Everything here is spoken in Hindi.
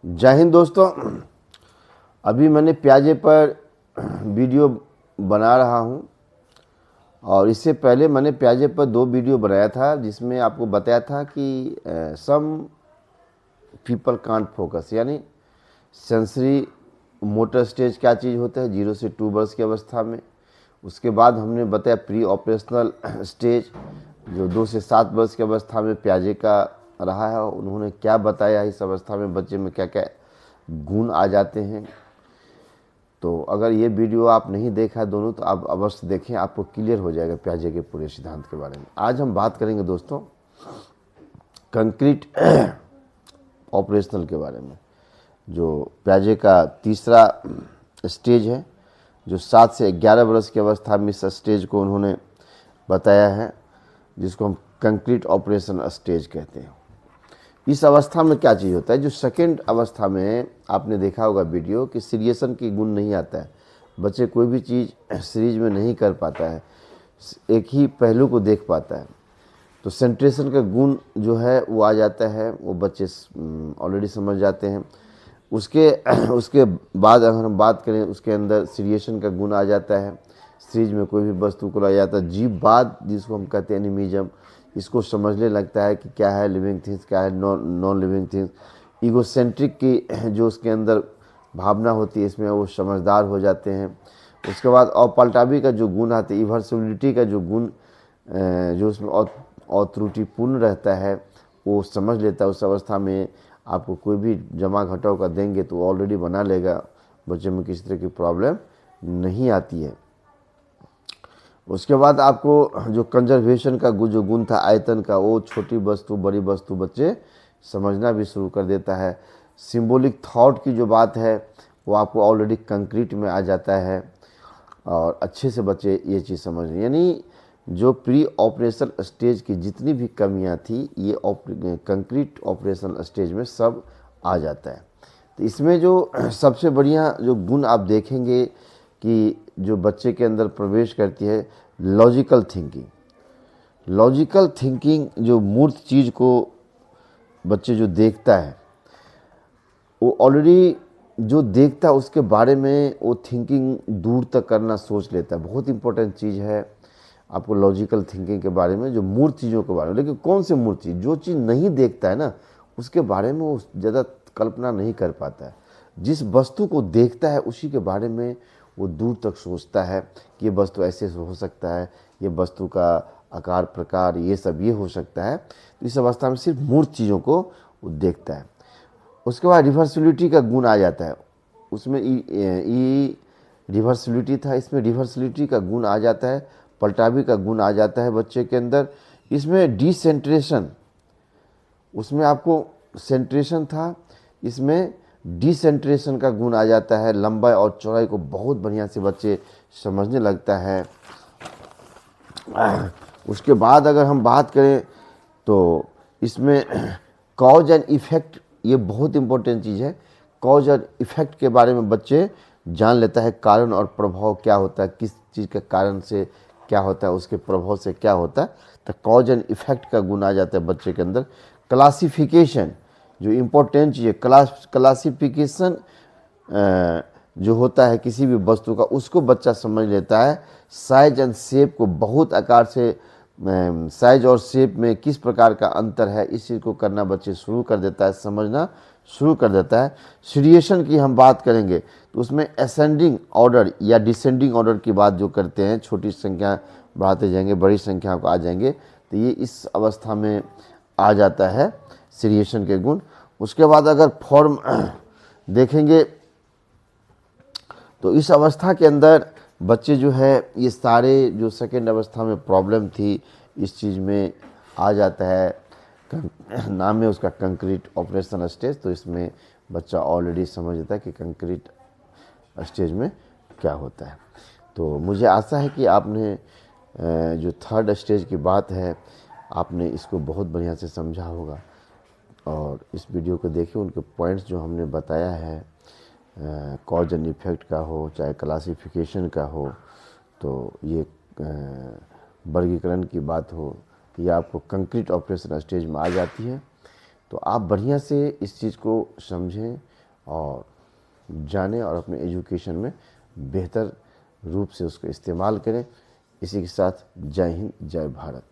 जय हिंद दोस्तों। अभी मैंने प्याजे पर वीडियो बना रहा हूँ और इससे पहले मैंने प्याजे पर 2 वीडियो बनाया था जिसमें आपको बताया था कि सम पीपल कांट फोकस, यानी सेंसरी मोटर स्टेज क्या चीज़ होता है 0 से 2 वर्ष की अवस्था में। उसके बाद हमने बताया प्री ऑपरेशनल स्टेज जो 2 से 7 वर्ष की अवस्था में प्याजे का रहा है। उन्होंने क्या बताया इस अवस्था में बच्चे में क्या क्या गुण आ जाते हैं। तो अगर ये वीडियो आप नहीं देखा है दोनों तो आप अवश्य देखें, आपको क्लियर हो जाएगा प्याजे के पूरे सिद्धांत के बारे में। आज हम बात करेंगे दोस्तों कंक्रीट ऑपरेशनल के बारे में, जो प्याजे का तीसरा स्टेज है, जो 7 से 11 वर्ष की अवस्था में इस स्टेज को उन्होंने बताया है, जिसको हम कंक्रीट ऑपरेशन स्टेज कहते हैं। इस अवस्था में क्या चीज़ होता है, जो सेकेंड अवस्था में आपने देखा होगा वीडियो कि सीरियसन की गुण नहीं आता है, बच्चे कोई भी चीज़ सीरीज में नहीं कर पाता है, एक ही पहलू को देख पाता है। तो सेंट्रेशन का गुण जो है वो आ जाता है, वो बच्चे ऑलरेडी समझ जाते हैं। उसके बाद अगर हम बात करें उसके अंदर सीरियसन का गुण आ जाता है, सीरीज में कोई भी वस्तु को लाया जाता है। जीव बाद जिसको हम कहते हैं एनिमिज्म, इसको समझने लगता है कि क्या है लिविंग थिंग्स, क्या है नॉन लिविंग थिंग्स। ईगोसेंट्रिक की जो उसके अंदर भावना होती है इसमें वो समझदार हो जाते हैं। उसके बाद अपलटावी का जो गुण आता है, इवर्सिबिलिटी का जो गुण जो उसमें अत्रुटिपूर्ण रहता है वो समझ लेता है। उस अवस्था में आपको कोई भी जमा घटाव का देंगे तो ऑलरेडी बना लेगा, बच्चे में किसी तरह की प्रॉब्लम नहीं आती है। उसके बाद आपको जो कंजर्वेशन का जो गुण था आयतन का, वो छोटी वस्तु बड़ी वस्तु बच्चे समझना भी शुरू कर देता है। सिंबॉलिक थॉट की जो बात है वो आपको ऑलरेडी कंक्रीट में आ जाता है और अच्छे से बच्चे ये चीज़ समझ रहे। यानी जो प्री ऑपरेशन स्टेज की जितनी भी कमियां थी ये कंक्रीट ऑपरेशन स्टेज में सब आ जाता है। तो इसमें जो सबसे बढ़िया जो गुण आप देखेंगे कि जो बच्चे के अंदर प्रवेश करती है, लॉजिकल थिंकिंग। लॉजिकल थिंकिंग जो मूर्त चीज़ को बच्चे जो देखता है वो ऑलरेडी जो देखता है उसके बारे में वो थिंकिंग दूर तक करना सोच लेता है। बहुत इंपॉर्टेंट चीज़ है आपको लॉजिकल थिंकिंग के बारे में, जो मूर्त चीज़ों के बारे में। लेकिन कौन से मूर्त चीज़, जो चीज़ नहीं देखता है ना उसके बारे में वो ज़्यादा कल्पना नहीं कर पाता है। जिस वस्तु को देखता है उसी के बारे में वो दूर तक सोचता है कि ये वस्तु ऐसे हो सकता है, ये वस्तु का आकार प्रकार ये सब ये हो सकता है। तो इस अवस्था में सिर्फ मूर्त चीज़ों को वो देखता है। उसके बाद रिवर्सिबिलिटी का गुण आ जाता है, उसमें ई रिवर्सिबिलिटी था, इसमें रिवर्सिबिलिटी का गुण आ जाता है, पलटावी का गुण आ जाता है बच्चे के अंदर। इसमें डिसेंट्रेशन, उसमें आपको सेंट्रेशन था, इसमें डिसेंट्रेशन का गुण आ जाता है। लंबाई और चौड़ाई को बहुत बढ़िया से बच्चे समझने लगता है। उसके बाद अगर हम बात करें तो इसमें कॉज एंड इफेक्ट, ये बहुत इंपॉर्टेंट चीज़ है। कॉज और इफेक्ट के बारे में बच्चे जान लेता है, कारण और प्रभाव क्या होता है, किस चीज़ के कारण से क्या होता है, उसके प्रभाव से क्या होता है। तो कॉज एंड इफेक्ट का गुण आ जाता है बच्चे के अंदर। क्लासिफिकेशन जो इम्पोर्टेंट चीज़ है, क्लासिफिकेशन जो होता है किसी भी वस्तु का उसको बच्चा समझ लेता है। साइज एंड शेप को बहुत आकार से, साइज और शेप में किस प्रकार का अंतर है इस चीज़ को करना बच्चे शुरू कर देता है, समझना शुरू कर देता है। सीरिएशन की हम बात करेंगे तो उसमें असेंडिंग ऑर्डर या डिसेंडिंग ऑर्डर की बात जो करते हैं, छोटी संख्या बढ़ाते जाएंगे बड़ी संख्या को आ जाएंगे, तो ये इस अवस्था में आ जाता है सीरिएशन के गुण। उसके बाद अगर फॉर्म देखेंगे तो इस अवस्था के अंदर बच्चे जो है ये सारे जो सेकेंड अवस्था में प्रॉब्लम थी इस चीज़ में आ जाता है। नाम है उसका कंक्रीट ऑपरेशन स्टेज, तो इसमें बच्चा ऑलरेडी समझ लेता है कि कंक्रीट स्टेज में क्या होता है। तो मुझे आशा है कि आपने जो थर्ड स्टेज की बात है आपने इसको बहुत बढ़िया से समझा होगा और इस वीडियो को देखिए, उनके पॉइंट्स जो हमने बताया है कॉज एंड इफेक्ट का हो चाहे क्लासिफिकेशन का हो, तो ये वर्गीकरण की बात हो कि आपको कंक्रीट ऑपरेशन स्टेज में आ जाती है, तो आप बढ़िया से इस चीज़ को समझें और जानें और अपने एजुकेशन में बेहतर रूप से उसको इस्तेमाल करें। इसी के साथ जय हिंद, जय भारत।